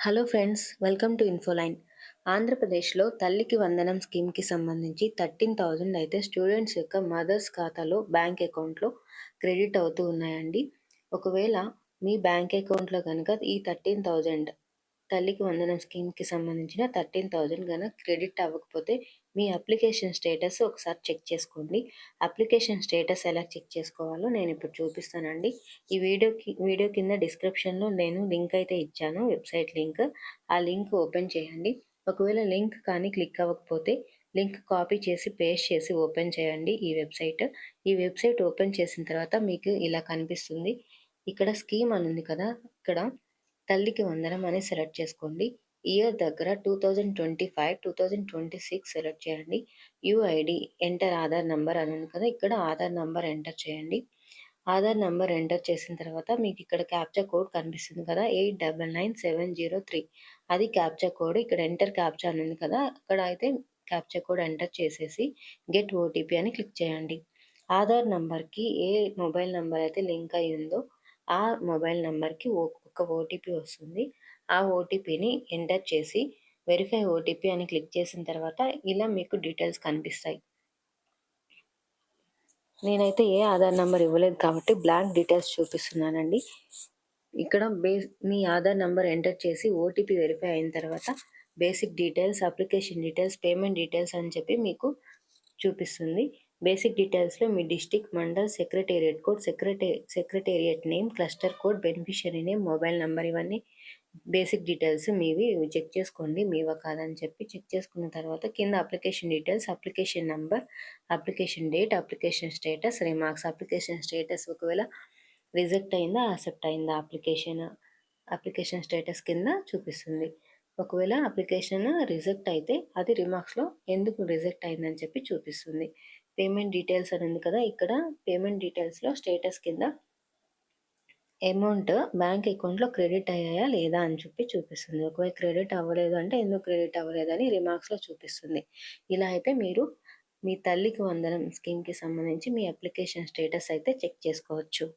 Hello friends, welcome to Infoline. ఆంధ్రప్రదేశ్లో తల్లికి వందనం స్కీమ్‌కి సంబంధించి 13,000 అయితే స్టూడెంట్స్ యొక్క మదర్స్ ఖాతాలో బ్యాంక్ అకౌంట్‌లో క్రెడిట్ అవుతూ ఉన్నాయండి. ఒకవేళ మీ బ్యాంక్ అకౌంట్‌లో గనుక ఈ 13,000 తల్లికి వందనం స్కీమ్‌కి సంబంధించిన 13,000 గనక క్రెడిట్ అవ్వకపోతే మీ అప్లికేషన్ స్టేటస్ ఒకసారి చెక్ చేసుకోండి. అప్లికేషన్ స్టేటస్ ఎలా చెక్ చేసుకోవాలో నేనిప్పుడు చూపిస్తానండి. ఈ వీడియో కింద డిస్క్రిప్షన్‌లో నేను లింక్ అయితే ఇచ్చాను. Website link. ఆ లింక్ ఓపెన్ చేయండి. ఒకవేళ లింక్ కానీ క్లిక్ అవ్వకపోతే లింక్ కాపీ చేసి, పేస్ట్ చేసి ఓపెన్ చేయండి ఈ వెబ్‌సైట్. ఈ వెబ్‌సైట్ ఓపెన్ చేసిన తర్వాత మీకు ఇలా కనిపిస్తుంది. ఇక్కడ స్కీమ్ అని ఉంది కదా! ఇక్కడ తల్లికి వందనం అని సెలెక్ట్ చేసుకోండి. ఇయర్ దగ్గర 2025, 2026 సెలెక్ట్ చేయండి. యూఐడీ ఎంటర్ ఆధార్ నంబర్ అని ఉంది కదా! ఇక్కడ ఆధార్ నంబర్ ఎంటర్ చేయండి. ఆధార్ నంబర్ ఎంటర్ చేసిన తర్వాత మీకు ఇక్కడ క్యాప్చా కోడ్ కనిపిస్తుంది కదా! 899703 అది క్యాప్చా కోడ్. ఇక్కడ ఎంటర్ క్యాప్చా అని ఉంది కదా! అక్కడ అయితే క్యాప్చా కోడ్ ఎంటర్ చేసేసి గెట్ ఓటీపీ అని క్లిక్ చేయండి. ఆధార్ నంబర్‌కి ఏ మొబైల్ నంబర్ అయితే లింక్ అయ్యి ఉందో ఆ మొబైల్ నంబర్‌కి ఒక ఓటీపీ వస్తుంది. ఆ ఓటీపీని ఎంటర్ చేసి వెరిఫై ఓటీపీ అని క్లిక్ చేసిన తర్వాత ఇలా మీకు డీటెయిల్స్ కనిపిస్తాయి. నేనైతే ఏ ఆధార్ నంబర్ ఇవ్వలేదు కాబట్టి బ్లాంక్ డీటెయిల్స్ చూపిస్తున్నానండి. ఇక్కడ మీ ఆధార్ నంబర్ ఎంటర్ చేసి ఓటీపీ వెరిఫై అయిన తర్వాత basic details, application details, payment details అని చెప్పి మీకు చూపిస్తుంది. బేసిక్ డీటెయిల్స్‌లో మీ district, mandal, secretariat code, secretariat name, cluster code, beneficiary name, mobile number ఇవన్నీ బేసిక్ డీటెయిల్స్ మీవి చెక్ చేసుకోండి. మీవా కాదని చెప్పి చెక్ చేసుకున్న తర్వాత కింద application details, application number, application date, application status, remarks. Application status ఒకవేళ రిజెక్ట్ అయిందా, యాక్సెప్ట్ అయిందా అప్లికేషన్ స్టేటస్ కింద చూపిస్తుంది. ఒకవేళ అప్లికేషన్ రిజెక్ట్ అయితే అది రిమార్క్స్‌లో ఎందుకు రిజెక్ట్ అయిందని చెప్పి చూపిస్తుంది. పేమెంట్ డీటెయిల్స్ అని ఉంది కదా! ఇక్కడ పేమెంట్ డీటెయిల్స్‌లో స్టేటస్ కింద అమౌంట్ బ్యాంక్ అకౌంట్‌లో క్రెడిట్ అయ్యాయా లేదా అని చెప్పి చూపిస్తుంది. ఒకవేళ క్రెడిట్ అవ్వలేదు అంటే ఎందుకు క్రెడిట్ అవ్వలేదని రిమార్క్స్‌లో చూపిస్తుంది. ఇలా అయితే మీరు మీ తల్లికి వందనం స్కీమ్‌కి సంబంధించి మీ అప్లికేషన్ స్టేటస్ అయితే చెక్ చేసుకోవచ్చు.